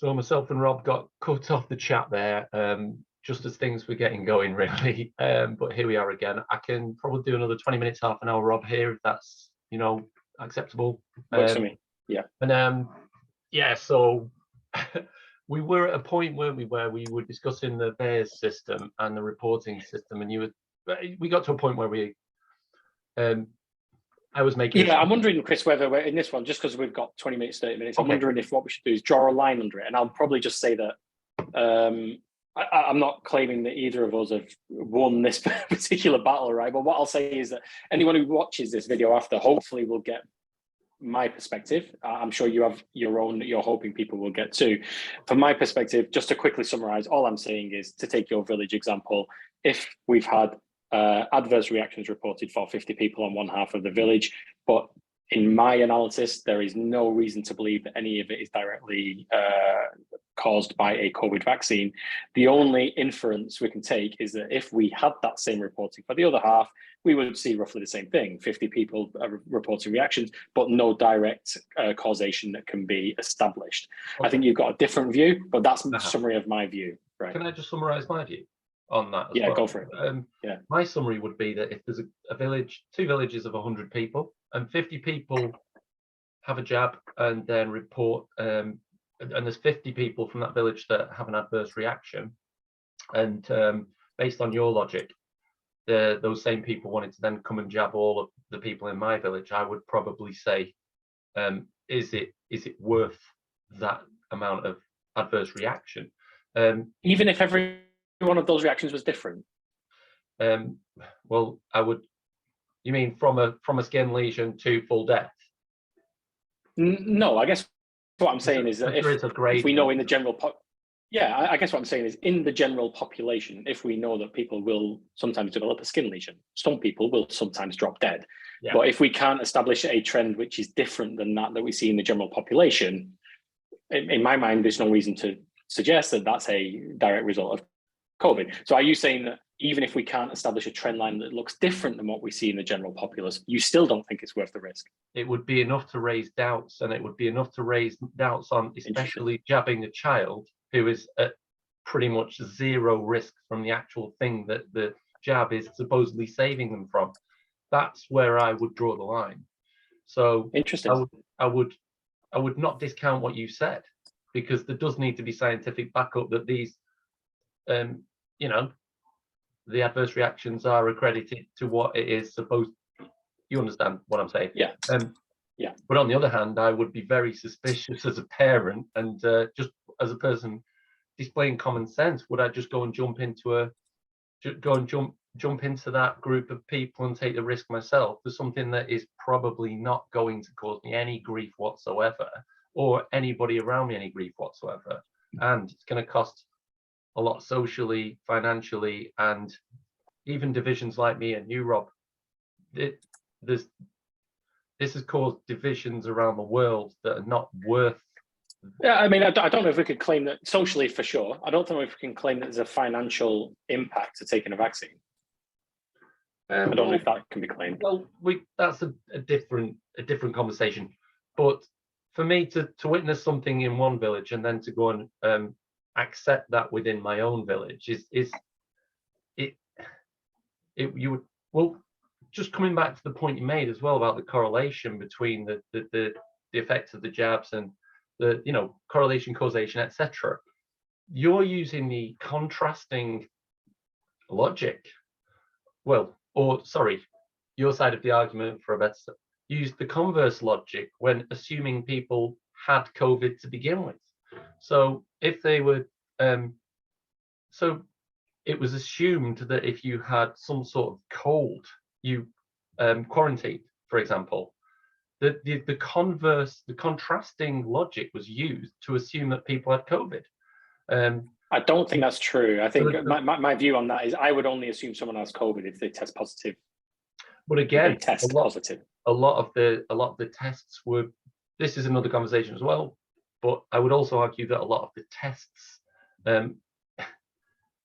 So myself and Rob got cut off the chat there, just as things were getting going, really. But here we are again. I can probably do another 20 minutes, half an hour, Rob, here, if that's, acceptable. Works for me. Yeah. And yeah, so we were at a point, weren't we, where we were discussing the VAERS system and the reporting system, and we got to a point where I was making. Yeah, I'm wondering, Chris, whether we're in this one, just because we've got 20 minutes, 30 minutes, I'm wondering if what we should do is draw a line under it. And I'll probably just say that I'm not claiming that either of us have won this particular battle, right? But what I'll say is that anyone who watches this video after hopefully will get my perspective. I'm sure you have your own that you're hoping people will get too. From my perspective, just to quickly summarize, all I'm saying is, to take your village example, if we've had adverse reactions reported for 50 people on one half of the village, but in my analysis, there is no reason to believe that any of it is directly caused by a COVID vaccine. The only inference we can take is that if we had that same reporting for the other half, we would see roughly the same thing. 50 people reporting reactions, but no direct causation that can be established. Okay. I think you've got a different view, but that's a summary of my view. Right? Can I just summarize my view on that as well? Yeah, go for it. Yeah. My summary would be that if there's a village, 2 villages of 100 people, and 50 people have a jab and then report, and there's 50 people from that village that have an adverse reaction, and based on your logic, those same people wanted to then come and jab all of the people in my village, I would probably say, is it worth that amount of adverse reaction? Even if every one of those reactions was different? Well, I would. You mean from a skin lesion to full death? No, I guess what I'm saying is that if we know in the general I guess what I'm saying is, in the general population, if we know that people will sometimes develop a skin lesion, some people will sometimes drop dead. Yeah. But if we can't establish a trend which is different than that we see in the general population, in my mind, there's no reason to suggest that that's a direct result of COVID. So are you saying that even if we can't establish a trend line that looks different than what we see in the general populace, you still don't think it's worth the risk? It would be enough to raise doubts, and it would be enough to raise doubts on especially jabbing a child who is at pretty much zero risk from the actual thing that the jab is supposedly saving them from. That's where I would draw the line. So interesting. I would not discount what you said, because there does need to be scientific backup that these, the adverse reactions are accredited to what it is supposed. You understand what I'm saying? Yeah. Yeah. But on the other hand, I would be very suspicious as a parent, and just as a person displaying common sense, would I just go and jump into that group of people and take the risk myself for something that is probably not going to cause me any grief whatsoever, or anybody around me any grief whatsoever, and it's going to cost a lot socially, financially, and even divisions like me and you, Rob. This has caused divisions around the world that are not worth. Yeah, I mean, I don't know if we could claim that socially, for sure. I don't know if we can claim that there's a financial impact to taking a vaccine. I don't know if that can be claimed. Well, that's a different conversation. But for me to witness something in one village and then to go and accept that within my own village just coming back to the point you made as well about the correlation between the effects of the jabs and the correlation, causation, etc. You're using the contrasting logic. Your side of the argument, for a better, use the converse logic when assuming people had COVID to begin with. So if they were, so it was assumed that if you had some sort of cold, you quarantined, for example. The contrasting logic was used to assume that people had COVID. I don't think that's true. I think my view on that is I would only assume someone has COVID if they test positive. But again, positive. A lot of the tests were. This is another conversation as well. But I would also argue that a lot of the tests,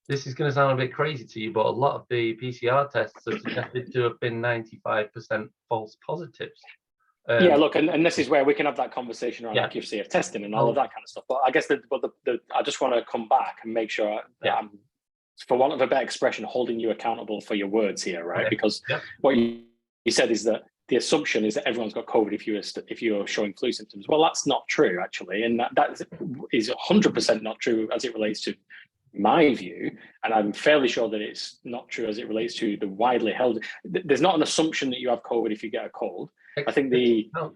this is going to sound a bit crazy to you, but a lot of the PCR tests are suggested to have been 95% false positives. Yeah, look, and this is where we can have that conversation around Yeah. accuracy of testing and all of that kind of stuff. But I guess I just want to come back and make sure that I'm, for want of a better expression, holding you accountable for your words here, right? Okay. Because what you said is that the assumption is that everyone's got COVID if you're showing flu symptoms. Well, that's not true, actually, and that is 100% not true as it relates to my view, and I'm fairly sure that it's not true as it relates to the widely held. There's not an assumption that you have COVID if you get a cold. I think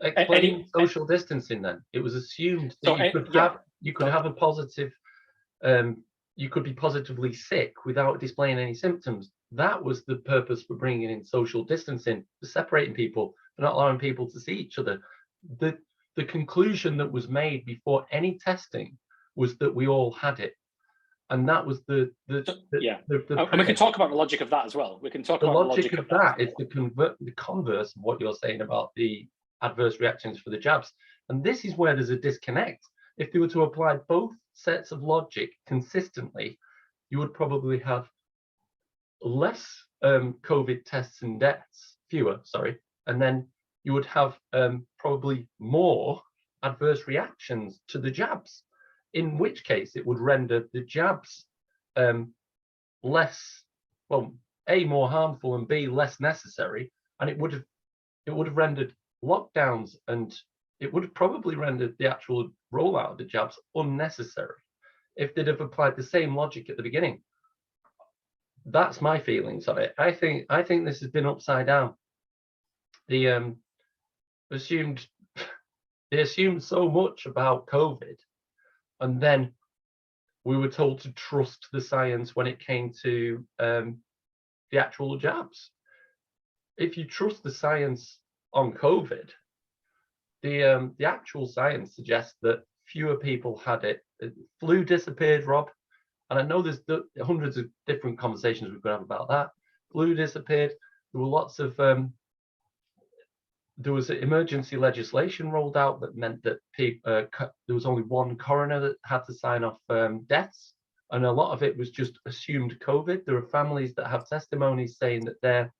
explain social distancing. Then it was assumed that you could have a positive, you could be positively sick without displaying any symptoms. That was the purpose for bringing in social distancing, for separating people, for not allowing people to see each other. The conclusion that was made before any testing was that we all had it. And that was the and we can talk about the logic of that as well. We can talk about the logic of that. Is the converse of what you're saying about the adverse reactions for the jabs. And this is where there's a disconnect. If they were to apply both sets of logic consistently, you would probably have less COVID tests and deaths, and then you would have probably more adverse reactions to the jabs. In which case, it would render the jabs less, well, A, more harmful, and B, less necessary. And it would have rendered lockdowns, and it would have probably rendered the actual rollout of the jabs unnecessary if they'd have applied the same logic at the beginning. That's my feelings on it. I think this has been upside down. They assumed so much about COVID. And then we were told to trust the science when it came to the actual jabs. If you trust the science on COVID, the actual science suggests that fewer people had it. Flu disappeared, Rob, and I know there's hundreds of different conversations we could have about that. Flu disappeared. There were lots of there was emergency legislation rolled out that meant that there was only one coroner that had to sign off deaths, and a lot of it was just assumed COVID. There are families that have testimonies saying that their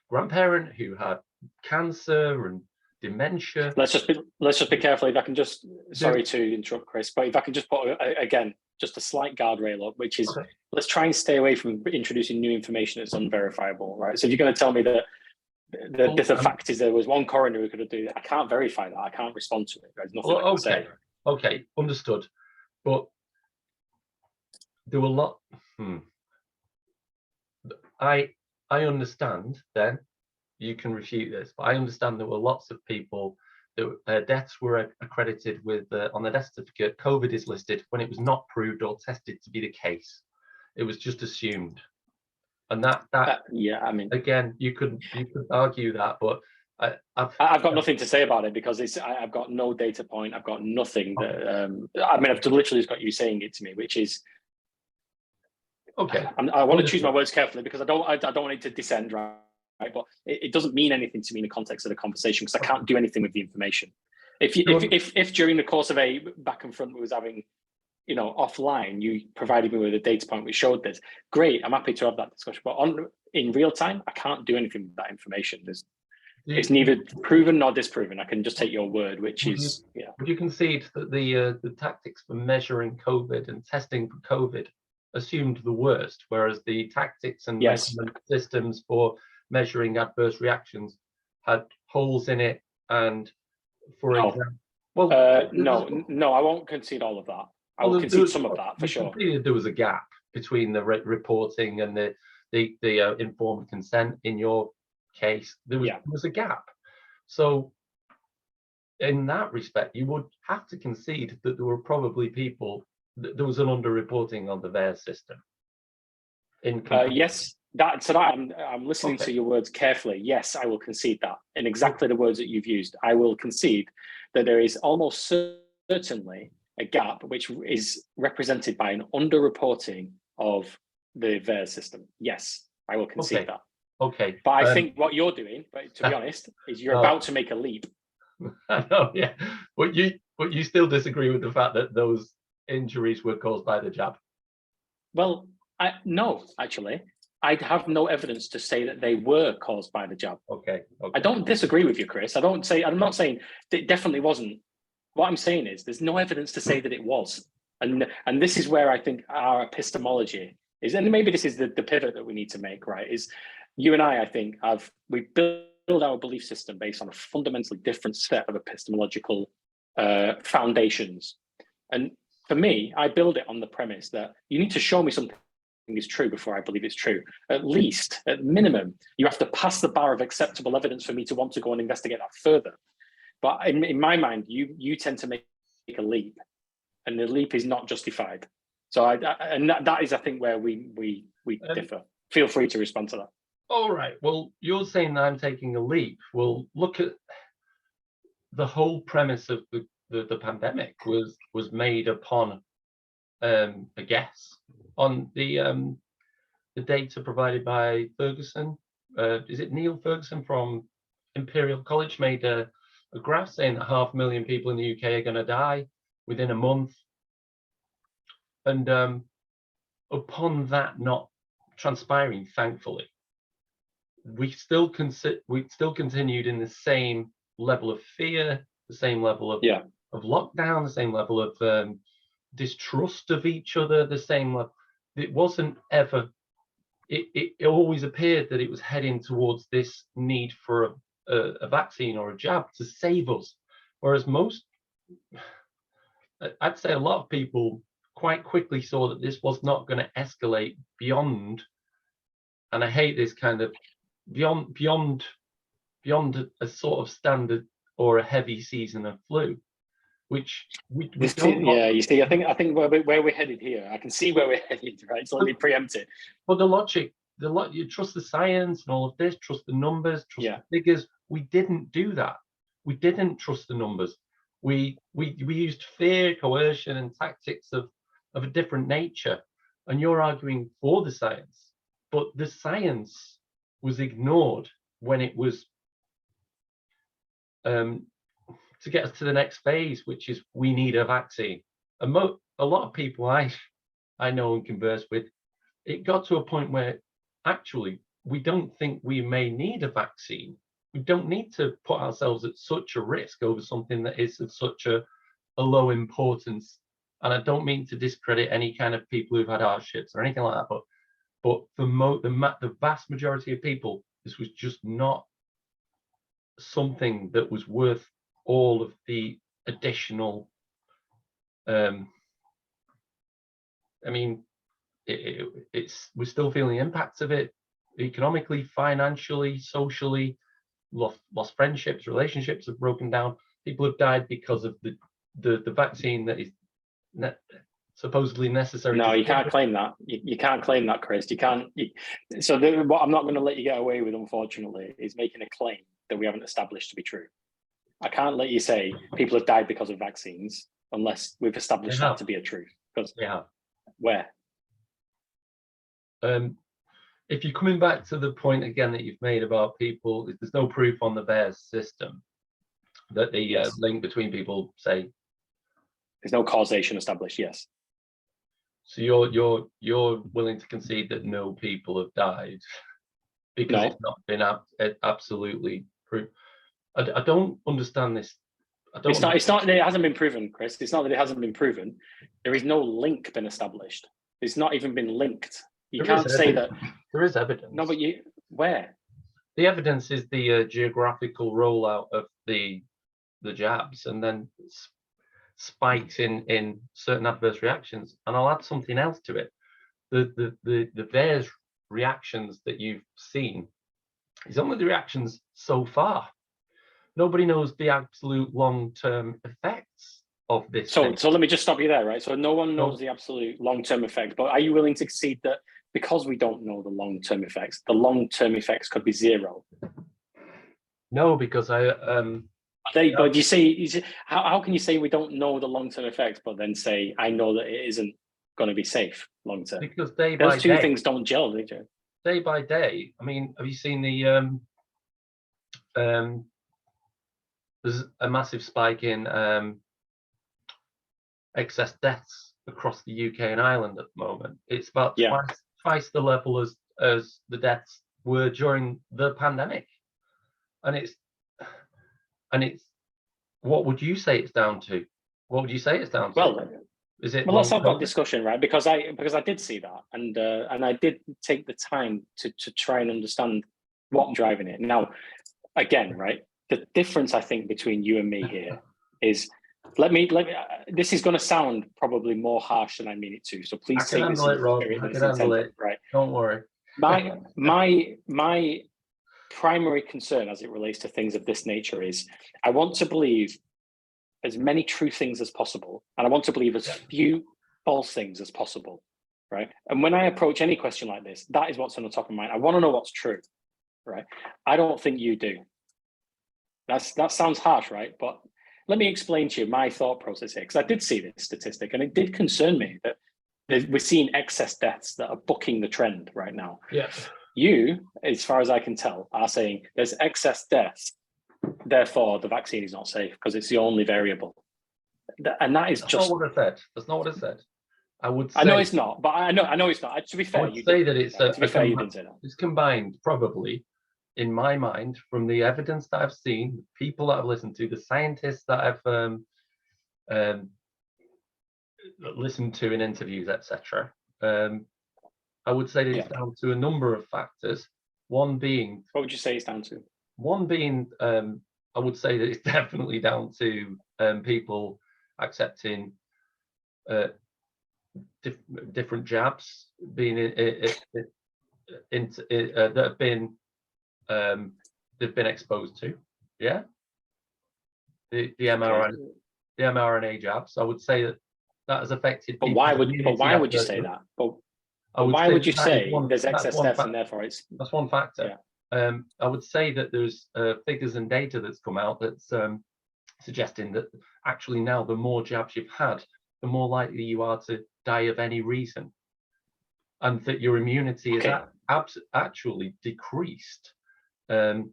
grandparent who had cancer and dementia. Let's just be careful. If I can just, sorry to interrupt, Chris, but if I can just put again just a slight guardrail up, which is let's try and stay away from introducing new information that's unverifiable, right? So if you're going to tell me that the fact is there was one coroner who could have done it, I can't verify that. I can't respond to it. There's nothing I can say. Okay, understood. But there were a lot. I understand. Then you can refute this, but I understand there were lots of people that deaths were accredited with on the death certificate. COVID is listed when it was not proved or tested to be the case. It was just assumed. And that I mean, again, you could argue that, but I've got nothing to say about it because I've got no data point. I've got nothing that I mean, I've literally just got you saying it to me, which is okay. I want to choose my words carefully because I don't want it to descend, right? But it doesn't mean anything to me in the context of the conversation because I can't do anything with the information. If during the course of a back and front we was having, offline, you provided me with a data point which showed this, great, I'm happy to have that discussion. But in real time, I can't do anything with that information. It's neither proven nor disproven. I can just take your word, which is. Would you concede that the tactics for measuring COVID and testing for COVID assumed the worst, whereas the tactics and measurement systems for measuring adverse reactions had holes in it? And for example, no, I won't concede all of that. I will concede some of that for sure. There was a gap between the reporting and the informed consent. In your case, there was a gap. So in that respect, you would have to concede that there were probably people, there was an underreporting on the VAERS system. Yes, I'm listening to your words carefully. Yes, I will concede that. In exactly the words that you've used, I will concede that there is almost certainly a gap which is represented by an underreporting of the VAERS system. Yes, I will concede that. Okay. But I think what you're doing, but to be honest, is you're about to make a leap. I know, yeah. But you still disagree with the fact that those injuries were caused by the jab? Well, no, actually. I'd have no evidence to say that they were caused by the jab. Okay. I don't disagree with you, Chris. I'm not saying it definitely wasn't. What I'm saying is there's no evidence to say that it was. And this is where I think our epistemology is, and maybe this is the pivot that we need to make, right? Is you and I think, we built our belief system based on a fundamentally different set of epistemological foundations. And for me, I build it on the premise that you need to show me something is true before I believe it's true. At least, at minimum, you have to pass the bar of acceptable evidence for me to want to go and investigate that further. But in my mind, you tend to make a leap, and the leap is not justified. So that is, I think, where we differ. Feel free to respond to that. All right. Well, you're saying that I'm taking a leap. Well, look at the whole premise of the pandemic was made upon a guess on the data provided by Ferguson. Is it Neil Ferguson from Imperial College made a graph saying that 500,000 people in the UK are going to die within a month, and upon that not transpiring, thankfully, we still continued in the same level of fear, the same level of lockdown, the same level of distrust of each other, the same level. It wasn't ever. It always appeared that it was heading towards this need for a vaccine or a jab to save us, whereas I'd say a lot of people quite quickly saw that this was not going to escalate beyond, and I hate this kind of beyond a sort of standard or a heavy season of flu, which we don't. Yeah, you see, I think where we're headed here, I can see where we're headed, right? So let me preempt it. But you trust the science and all of this, trust the numbers, trust the figures. We didn't do that. We didn't trust the numbers. We used fear, coercion, and tactics of a different nature. And you're arguing for the science, but the science was ignored when it was to get us to the next phase, which is we need a vaccine. And a lot of people I know and converse with, it got to a point where actually we don't think we may need a vaccine. We don't need to put ourselves at such a risk over something that is of such a low importance. And I don't mean to discredit any kind of people who've had hardships or anything like that, but for the vast majority of people, this was just not something that was worth all of the additional. I mean, we're still feeling the impacts of it economically, financially, socially. Lost friendships, relationships have broken down. People have died because of the vaccine that is supposedly necessary. No, you can't claim that. You can't claim that, Chris. You can't. What I'm not going to let you get away with, unfortunately, is making a claim that we haven't established to be true. I can't let you say people have died because of vaccines unless we've established that to be a truth. Because where? If you're coming back to the point again that you've made about people, there's no proof on the VAERS system that the link between people, say, there's no causation established. Yes. So you're willing to concede that no people have died because it's not been absolutely proved. I don't understand this. It's not that it hasn't been proven, Chris. It's not that it hasn't been proven. There is no link been established. It's not even been linked. You can't say that. There is evidence. No, but where? The evidence is the geographical rollout of the jabs, and then spikes in certain adverse reactions. And I'll add something else to it. The VAERS reactions that you've seen is only the reactions so far. Nobody knows the absolute long-term effects of this. So let me just stop you there, right? So no one knows the absolute long-term effect, but are you willing to concede that because we don't know the long-term effects, the long-term effects could be zero? No, because but you say, how can you say we don't know the long-term effects, but then say, I know that it isn't going to be safe long-term? Because those two things don't gel, do they? Day by day. I mean, have you seen the there's a massive spike in excess deaths across the UK and Ireland at the moment. It's about twice the level as the deaths were during the pandemic. And it's what would you say it's down to? What would you say it's down to? Well, is it? Well, let's have that discussion, right? Because I did see that, and I did take the time to try and understand what's driving it. Now, again, right, the difference I think between you and me here is let me. This is going to sound probably more harsh than I mean it to. So please take this in the spirit that it's intended, right? Don't worry. My primary concern as it relates to things of this nature is I want to believe as many true things as possible, and I want to believe as few false things as possible, right? And when I approach any question like this, that is what's on the top of mind. I want to know what's true, right? I don't think you do. That sounds harsh, right? But let me explain to you my thought process here, because I did see this statistic, and it did concern me that we're seeing excess deaths that are bucking the trend right now. Yeah. You, as far as I can tell, are saying there's excess deaths, therefore the vaccine is not safe because it's the only variable. And that is That's just not what I said. That's not what I said. I would say, I know it's not, but I know it's not. To be fair, I would say that it's to be fair, you didn't say that. It's combined, probably, in my mind, from the evidence that I've seen, people that I've listened to, the scientists that I've listened to in interviews, etc. I would say that it's down to a number of factors. One being, what would you say it's down to? One being, I would say that it's definitely down to people accepting different jabs being that have been they've been exposed to. Yeah, the mRNA jabs. I would say that has affected. But why would you say that? But why would you say there's excess deaths and therefore it's? That's one factor. Yeah. I would say that there's figures and data that's come out that's suggesting that actually now the more jabs you've had, the more likely you are to die of any reason, and that your immunity is actually decreased and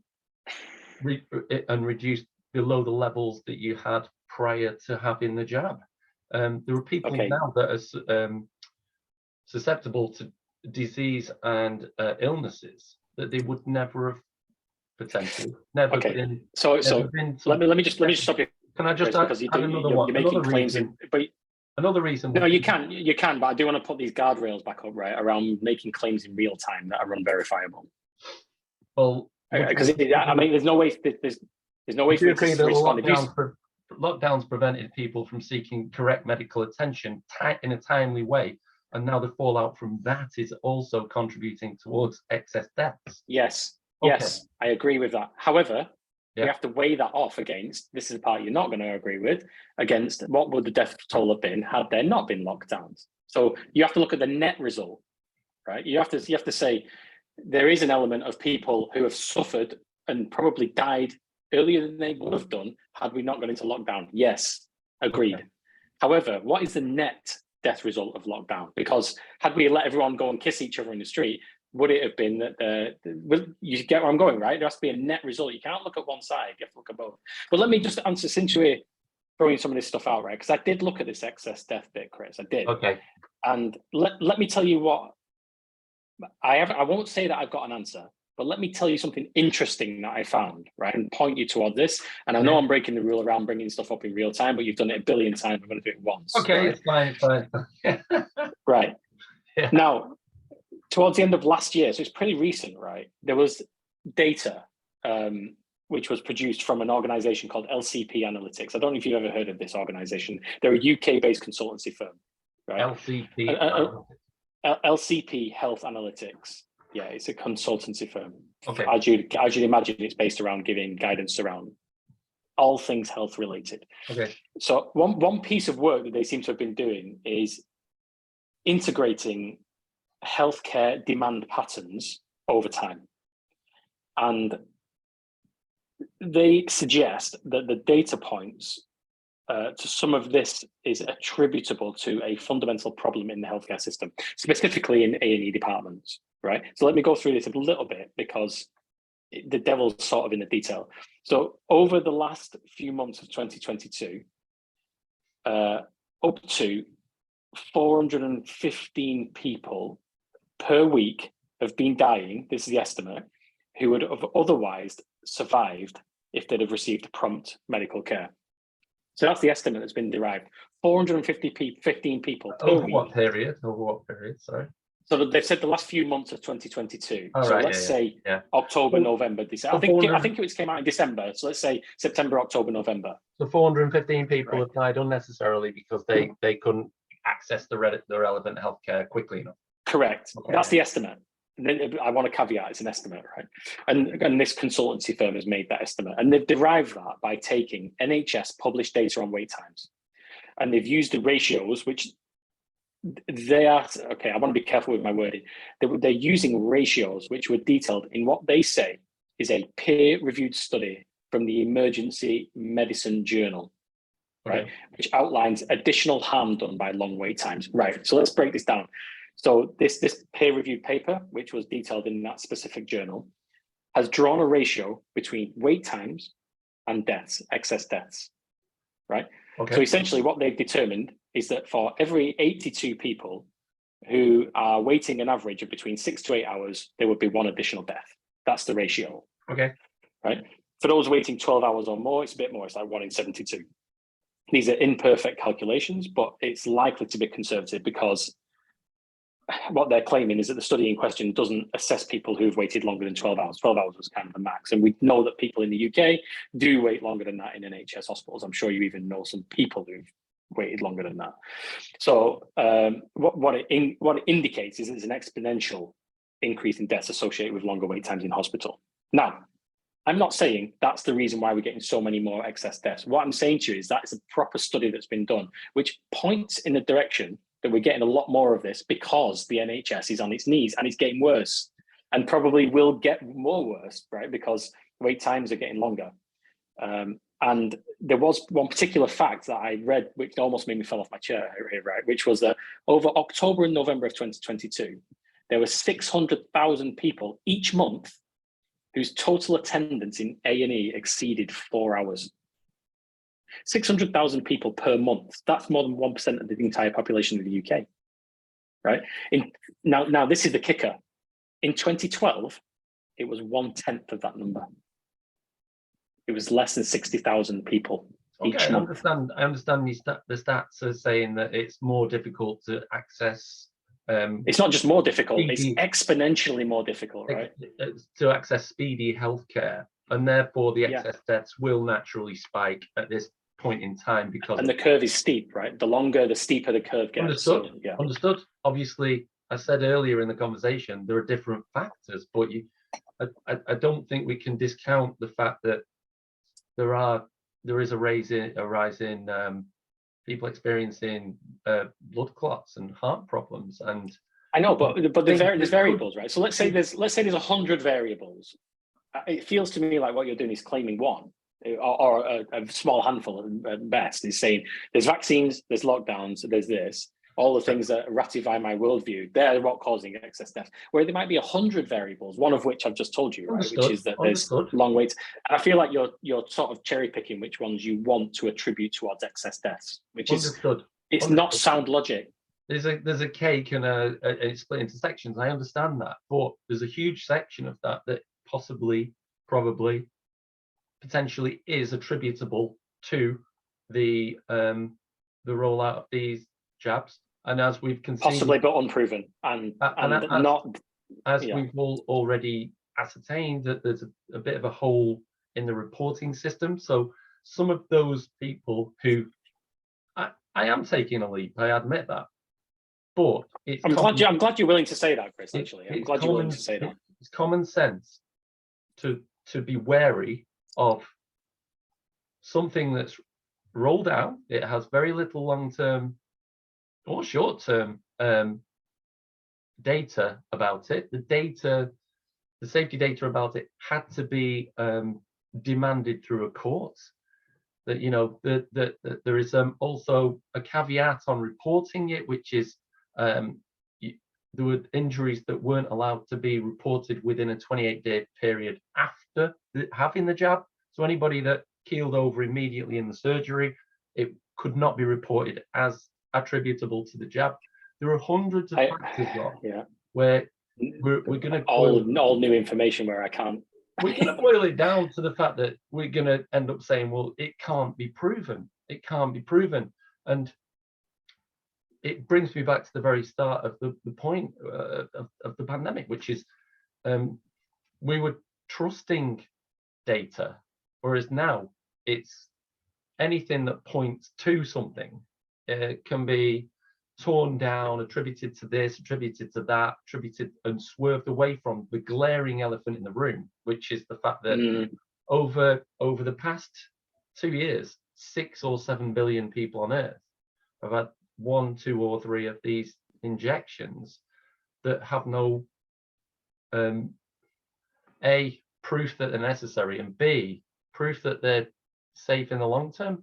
reduced below the levels that you had prior to having the jab. There are people now that are susceptible to disease and illnesses that they would never have potentially been. So let me just stop you. Can I just add another one? You're making claims, but another reason. No, you can, but I do want to put these guardrails back up, right, around making claims in real time that are unverifiable. Well, because I mean, there's no way for me to respond. Lockdowns prevented people from seeking correct medical attention in a timely way, and now the fallout from that is also contributing towards excess deaths. Yes, yes, I agree with that. However, we have to weigh that off against, this is the part you're not going to agree with, against what would the death toll have been had there not been lockdowns. So you have to look at the net result, right? You have to say there is an element of people who have suffered and probably died earlier than they would have done had we not gone into lockdown. Yes, agreed. Okay. However, what is the net death result of lockdown? Because had we let everyone go and kiss each other in the street, would it have been that you get where I'm going, right? There has to be a net result. You can't look at one side, you have to look at both. But let me just answer, since we're throwing some of this stuff out, right? Because I did look at this excess death bit, Chris, I did. Okay. And let me tell you what, I won't say that I've got an answer, but let me tell you something interesting that I found, right? And point you toward this. And I know I'm breaking the rule around bringing stuff up in real time, but you've done it a billion times. I'm going to do it once. Okay, right? It's fine. Right. Yeah. Now, towards the end of last year, so it's pretty recent, right? There was data which was produced from an organization called LCP Analytics. I don't know if you've ever heard of this organization. They're a UK-based consultancy firm, right? LCP Health Analytics. Yeah, it's a consultancy firm. Okay. As you'd imagine, it's based around giving guidance around all things health related. Okay. So one piece of work that they seem to have been doing is integrating healthcare demand patterns over time. And they suggest that the data points to some of this is attributable to a fundamental problem in the healthcare system, specifically in A&E departments, right? So let me go through this a little bit because the devil's sort of in the detail. So over the last few months of 2022, up to 415 people per week have been dying, this is the estimate, who would have otherwise survived if they'd have received prompt medical care. So that's the estimate that's been derived. 15 people per Over week. what period? Over what period? Sorry. So they've said the last few months of 2022. Oh, so right, let's say October, Well, November, December. I think it came out in December. So let's say September, October, November. So 415 people have died unnecessarily because they couldn't access the relevant healthcare quickly enough. Correct. Okay. That's the estimate. I want to caveat it's an estimate, right? And this consultancy firm has made that estimate, and they've derived that by taking NHS published data on wait times, and they've used the ratios, which they are okay. I want to be careful with my wording. They're using ratios which were detailed in what they say is a peer-reviewed study from the Emergency Medicine Journal, right? Okay. Which outlines additional harm done by long wait times. Right. So let's break this down. So this peer-reviewed paper, which was detailed in that specific journal, has drawn a ratio between wait times and deaths, excess deaths, right? Okay. So essentially what they've determined is that for every 82 people who are waiting an average of between 6 to 8 hours, there would be one additional death. That's the ratio. Okay. Right. For those waiting 12 hours or more, it's a bit more. It's like 1 in 72. These are imperfect calculations, but it's likely to be conservative because what they're claiming is that the study in question doesn't assess people who've waited longer than 12 hours. 12 hours was kind of the max. And we know that people in the UK do wait longer than that in NHS hospitals. I'm sure you even know some people who've waited longer than that. So what it indicates is there's an exponential increase in deaths associated with longer wait times in hospital. Now, I'm not saying that's the reason why we're getting so many more excess deaths. What I'm saying to you is that it's a proper study that's been done, which points in the direction that we're getting a lot more of this because the NHS is on its knees and it's getting worse and probably will get more worse, right? Because wait times are getting longer. And there was one particular fact that I read, which almost made me fall off my chair here, right? Which was that over October and November of 2022, there were 600,000 people each month whose total attendance in A&E exceeded 4 hours. 600,000 people per month. That's more than 1% of the entire population of the UK, right? Now this is the kicker. In 2012, it was 1/10 of that number. It was less than 60,000 people each month. I understand the stats are saying that it's more difficult to access. It's not just more difficult; it's exponentially more difficult, right? To access speedy healthcare, and therefore the excess deaths will naturally spike at this point in time because the curve is steep, right? The steeper the curve gets. Understood. So, yeah. Understood. Obviously, I said earlier in the conversation there are different factors, but I don't think we can discount the fact that there is a rise in people experiencing blood clots and heart problems, and I know, but there's variables, right? So let's say there's 100 variables. It feels to me like what you're doing is claiming one, or a small handful at best. Is saying there's vaccines, there's lockdowns, there's this. All the things that ratify my worldview, they're what causing excess death. Where there might be 100 variables, one of which I've just told you, right? Which is that there's long waits. And I feel like you're sort of cherry picking which ones you want to attribute towards excess deaths, which is not sound logic. There's a cake and it's split into sections. I understand that, but there's a huge section of that possibly, probably, potentially is attributable to the rollout of these jabs. And as we've conceded, possibly, but unproven, we've all already ascertained that there's a bit of a hole in the reporting system. So some of those people who I am taking a leap, I admit that, but I'm glad you're willing to say that, Chris. Actually, I'm glad you're willing to say that. It's common sense to be wary of something that's rolled out. It has very little long-term or short-term data about it. The safety data about it had to be demanded through a court. That that there is also a caveat on reporting it, which is there were injuries that weren't allowed to be reported within a 28-day period after having the jab. So anybody that keeled over immediately in the surgery, it could not be reported as attributable to the jab. There are hundreds of factors where we're going to all new information where I can't. We're going to boil it down to the fact that we're going to end up saying, well, it can't be proven. It can't be proven. And it brings me back to the very start of the point of the pandemic, which is we were trusting data, whereas now it's anything that points to something can be torn down, attributed to this, attributed to that, attributed and swerved away from the glaring elephant in the room, which is the fact that over the past 2 years, 6 or 7 billion people on Earth have had 1, 2, or 3 of these injections that have no A, proof that they're necessary, and B, proof that they're safe in the long term.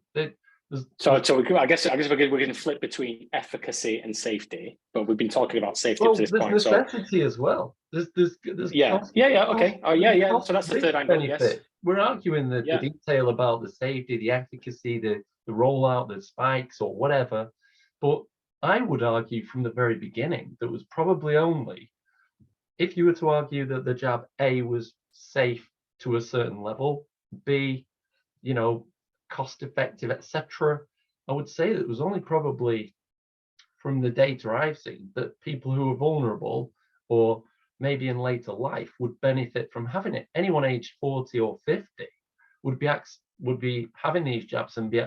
So I guess we're going to flip between efficacy and safety, but we've been talking about safety up to this point. There's necessity as well. There's okay. Oh yeah. So that's the third angle. Yes. We're arguing the detail about the safety, the efficacy, the rollout, the spikes, or whatever. But I would argue from the very beginning that was probably only if you were to argue that the jab A was safe to a certain level, B, cost effective, etc. I would say that it was only probably from the data I've seen that people who are vulnerable or maybe in later life would benefit from having it. Anyone aged 40 or 50 would be having these jabs and be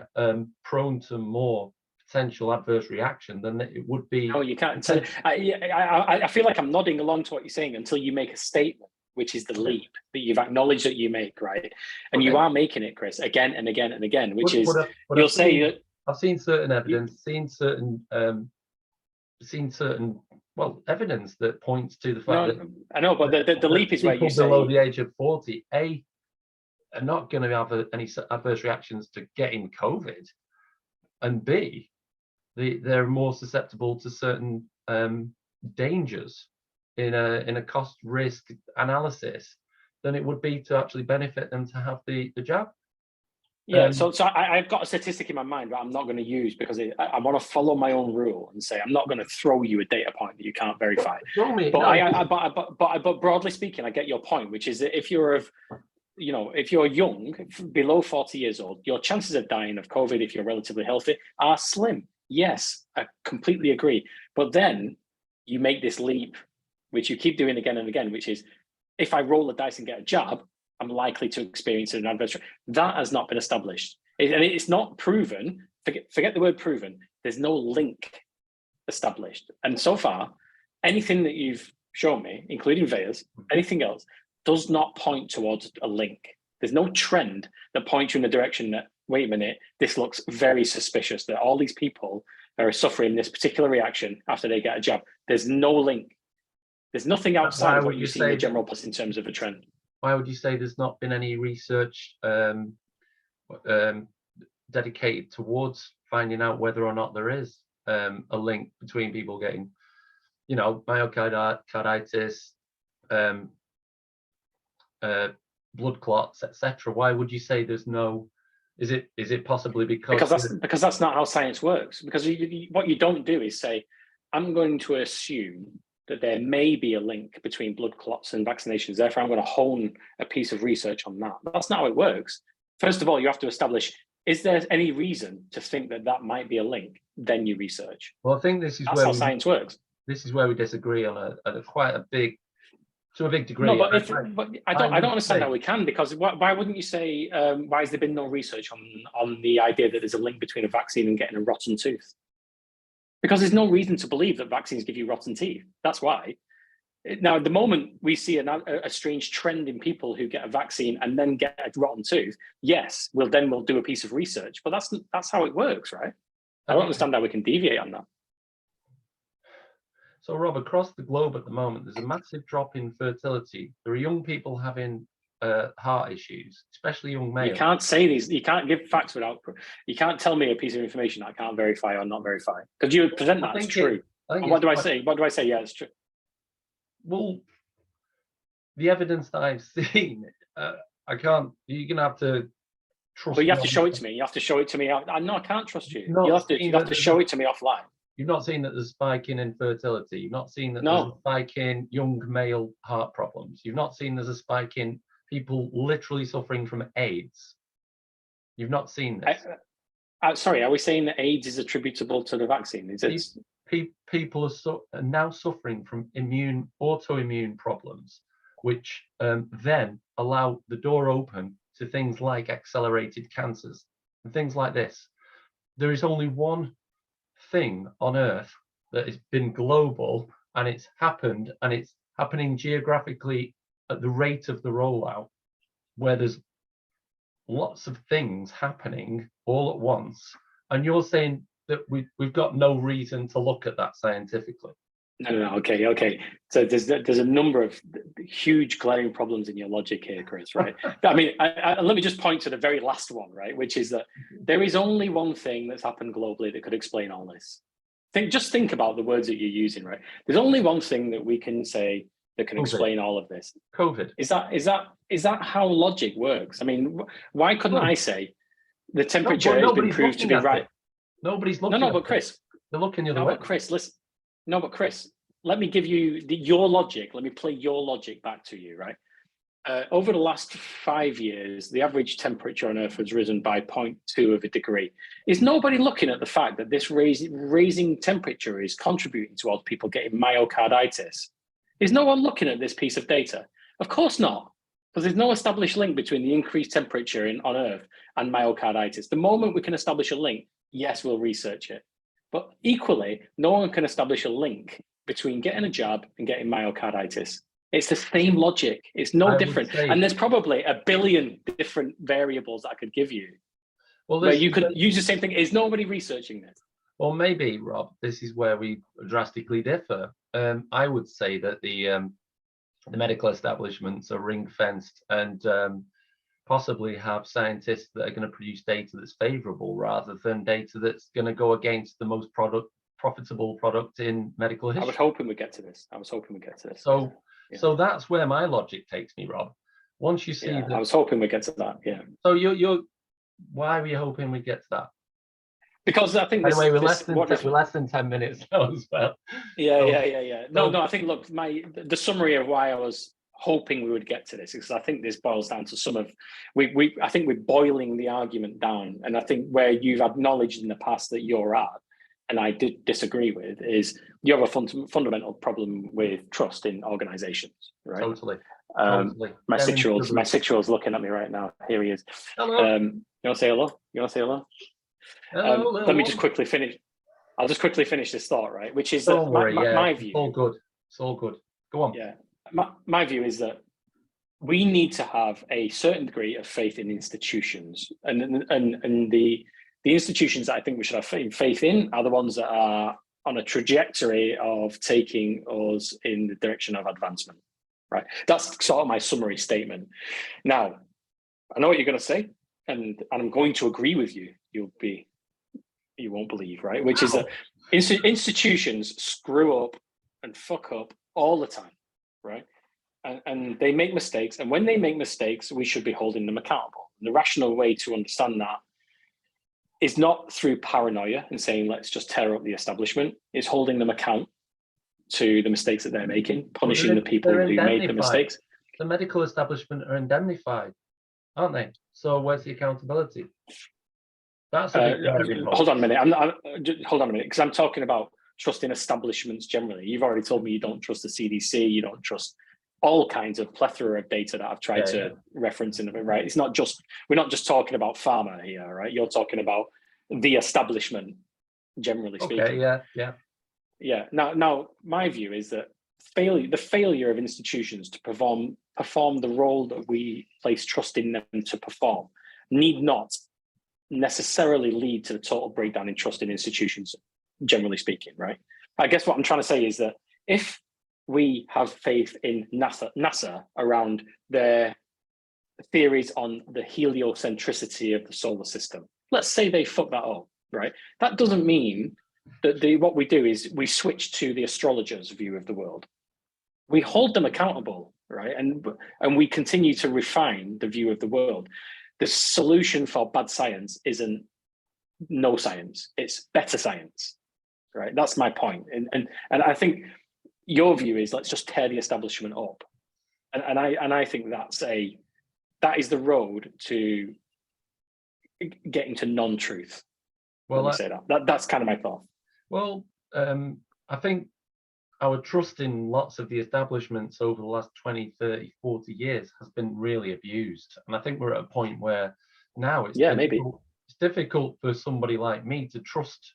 prone to more potential adverse reaction than it would be. No, you can't. I feel like I'm nodding along to what you're saying until you make a statement, which is the leap that you've acknowledged that you make, right? And you are making it, Chris, again and again and again, which is you'll say that I've seen certain evidence, seen certain evidence that points to the fact that I know, but the leap is where you say below the age of 40, are not going to have any adverse reactions to getting COVID, and B, they're more susceptible to certain dangers in a cost risk analysis than it would be to actually benefit them to have the jab. Yeah, so I've got a statistic in my mind that I'm not going to use because I want to follow my own rule and say I'm not going to throw you a data point that you can't verify. But broadly speaking, I get your point, which is that if you're young, below 40 years old, your chances of dying of COVID, if you're relatively healthy, are slim. Yes, I completely agree. But then you make this leap, which you keep doing again and again, which is if I roll the dice and get a jab, I'm likely to experience an adverse. That has not been established. And it's not proven. Forget the word proven. There's no link established. And so far, anything that you've shown me, including Veers, anything else, does not point towards a link. There's no trend that points you in the direction that, wait a minute, this looks very suspicious, that all these people are suffering this particular reaction after they get a jab. There's no link. There's nothing outside of what you see in the general plus in terms of a trend. Why would you say there's not been any research dedicated towards finding out whether or not there is a link between people getting, myocarditis, blood clots, etc.? Why would you say there's no? Is it possibly because that's not how science works? Because what you don't do is say, I'm going to assume that there may be a link between blood clots and vaccinations. Therefore, I'm going to hone a piece of research on that. That's not how it works. First of all, you have to establish, is there any reason to think that might be a link? Then you research. Well, I think that's how science works. This is where we disagree on a big degree. No, but I don't understand how we can, because why wouldn't you say, why has there been no research on the idea that there's a link between a vaccine and getting a rotten tooth? Because there's no reason to believe that vaccines give you rotten teeth. That's why. Now, at the moment, we see a strange trend in people who get a vaccine and then get a rotten tooth. Yes, we'll do a piece of research, but that's how it works, right? I don't understand how we can deviate on that. So, Rob, across the globe at the moment, there's a massive drop in fertility. There are young people having heart issues, especially young males. You can't say these. You can't give facts without. You can't tell me a piece of information I can't verify or not verify. Because you present that as true. What do I say? What do I say? Yeah, it's true. Well, the evidence that I've seen, I can't. You're gonna have to trust. But you have to show it to me. You have to show it to me. No, I can't trust you. You have to show it to me offline. You've not seen that there's a spike in infertility. You've not seen that No. there's a spike in young male heart problems. You've not seen there's a spike in people literally suffering from AIDS. You've not seen this. Sorry, are we saying that AIDS is attributable to the vaccine? Is it? People are now suffering from autoimmune problems, which then allow the door open to things like accelerated cancers and things like this. There is only one thing on Earth that has been global, and it's happened, and it's happening geographically at the rate of the rollout, where there's lots of things happening all at once, and you're saying that we've got no reason to look at that scientifically. No. Okay. So there's a number of huge glaring problems in your logic here, Chris. Right? I mean, let me just point to the very last one, right? Which is that there is only one thing that's happened globally that could explain all this. Just think about the words that you're using, right? There's only one thing that we can say that can explain all of this. COVID. Is that how logic works? I mean, why couldn't I say the temperature has been proved to be right? Nobody's looking. No, but Chris, they're looking the other way. But Chris, listen. No, but Chris, let me give you your logic. Let me play your logic back to you, right? Over the last 5 years, the average temperature on Earth has risen by 0.2 of a degree. Is nobody looking at the fact that this raising temperature is contributing towards people getting myocarditis? Is no one looking at this piece of data? Of course not, because there's no established link between the increased temperature on Earth and myocarditis. The moment we can establish a link, yes, we'll research it. But equally, no one can establish a link between getting a jab and getting myocarditis. It's the same logic. It's no different. And there's probably a billion different variables that I could give you. Well, where you could use the same thing. Is nobody researching this? Well, maybe, Rob, this is where we drastically differ. I would say that the medical establishments are ring-fenced and possibly have scientists that are going to produce data that's favorable rather than data that's going to go against the most profitable product in medical history. I was hoping we'd get to this. So that's where my logic takes me, Rob. Once you see that, I was hoping we'd get to that. Yeah. So why were you hoping we'd get to that? Because I think anyway, we're less than 10 minutes now as well. Yeah. No. I think the summary of why I was hoping we would get to this, because I think this boils down to some of I think we're boiling the argument down, and I think where you've acknowledged in the past that you're at, and I did disagree with, is you have a fundamental problem with trust in organizations, right? Totally. My 6-year-old's looking at me right now. Here he is. Hello. You want to say hello? Hello. Let me just quickly finish. I'll just quickly finish this thought, right? Which is Don't worry, my view. It's all good. Go on. Yeah. My view is that we need to have a certain degree of faith in institutions, and the institutions that I think we should have faith in are the ones that are on a trajectory of taking us in the direction of advancement, right? That's sort of my summary statement. Now, I know what you're going to say, and I'm going to agree with you. You won't believe, right? Which is that institutions screw up and fuck up all the time, right? And they make mistakes. And when they make mistakes, we should be holding them accountable. And the rational way to understand that is not through paranoia and saying, let's just tear up the establishment. It's holding them account to the mistakes that they're making, punishing the people who made the mistakes. The medical establishment are indemnified, aren't they? So where's the accountability? That's hold on a minute. Hold on a minute, because I'm talking about trusting establishments generally. You've already told me you don't trust the CDC, you don't trust all kinds of plethora of data that I've tried to reference in it, right? We're not just talking about pharma here, right? You're talking about the establishment, generally speaking. Okay, yeah. Now, my view is that the failure of institutions to perform the role that we place trust in them to perform need not necessarily lead to the total breakdown in trust in institutions, generally speaking, right? I guess what I'm trying to say is that if we have faith in NASA around their theories on the heliocentricity of the solar system, let's say they fuck that up, right? That doesn't mean that what we do is we switch to the astrologers' view of the world. We hold them accountable, right? And we continue to refine the view of the world. The solution for bad science isn't no science, it's better science. right? That's my point. And I think your view is let's just tear the establishment up. And I think that is the road to getting to non-truth. Well, Let me say that's kind of my thought. Well, I think our trust in lots of the establishments over the last 20, 30, 40 years has been really abused. And I think we're at a point where now it's difficult for somebody like me to trust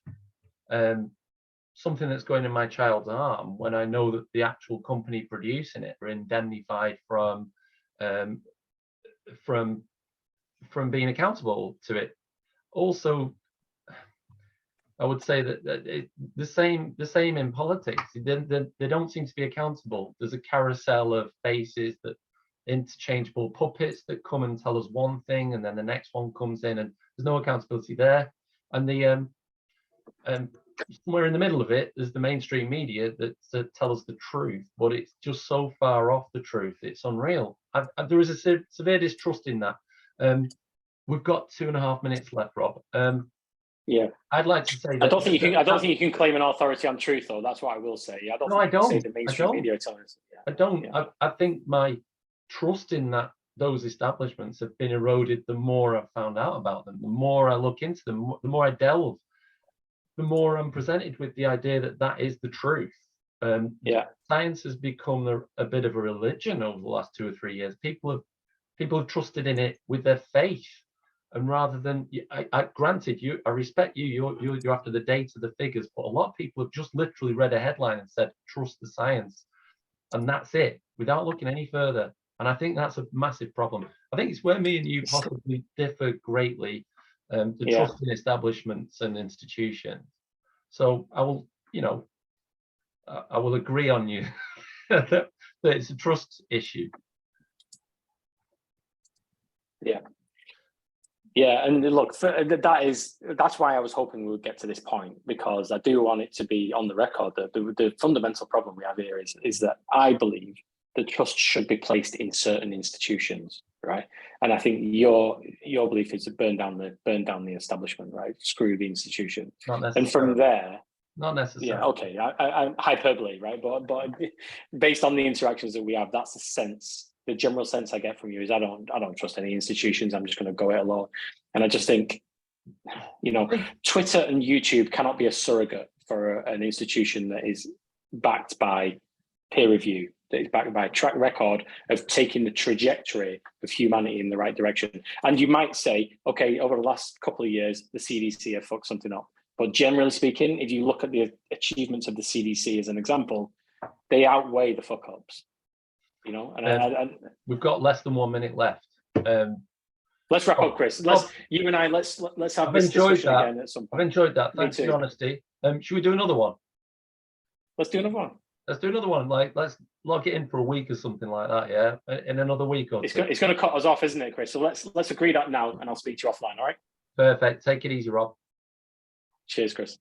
something that's going in my child's arm when I know that the actual company producing it are indemnified from being accountable to it. Also, I would say that the same in politics. They don't seem to be accountable. There's a carousel of faces, that interchangeable puppets that come and tell us one thing, and then the next one comes in, and there's no accountability there. And the somewhere in the middle of it, there's the mainstream media that tell us the truth, but it's just so far off the truth. It's unreal. There is a severe distrust in that. We've got 2.5 minutes left, Rob. Yeah, I'd like to say that I don't think you can claim an authority on truth, though. That's what I will say. I don't say the mainstream media telling us. Yeah. I don't. Yeah. I think my trust in those establishments have been eroded the more I've found out about them. The more I look into them, the more I delve, the more I'm presented with the idea that is the truth. Science has become a bit of a religion over the last 2 or 3 years. People have trusted in it with their faith. And rather than, granted, I respect you, you're after the data, the figures, but a lot of people have just literally read a headline and said, trust the science. And that's it, without looking any further. And I think that's a massive problem. I think it's where me and you possibly differ greatly, the trust in establishments and institutions. So I will agree on you that it's a trust issue. Yeah. Yeah, and look, that's why I was hoping we would get to this point, because I do want it to be on the record that the fundamental problem we have here is that I believe the trust should be placed in certain institutions, right? And I think your belief is to burn down the establishment, right? Screw the institution. Not necessarily. And from there, not necessarily. Yeah, okay, I'm hyperbole, right? But based on the interactions that we have, that's the sense. The general sense I get from you is I don't trust any institutions. I'm just going to go it alone. And I just think, Twitter and YouTube cannot be a surrogate for an institution that is backed by peer review, that is backed by a track record of taking the trajectory of humanity in the right direction. And you might say, okay, over the last couple of years, the CDC have fucked something up. But generally speaking, if you look at the achievements of the CDC as an example, they outweigh the fuck ups. We've got less than 1 minute left. Let's wrap up, Chris. You and I let's have this discussion again at some point. I've enjoyed that. Thanks for your honesty. Should we do another one? Let's do another one. Let's do another one. Let's log it in for a week or something like that. Yeah, in another week or two. It's going to cut us off, isn't it, Chris? So let's agree that now, and I'll speak to you offline. All right. Perfect. Take it easy, Rob. Cheers, Chris.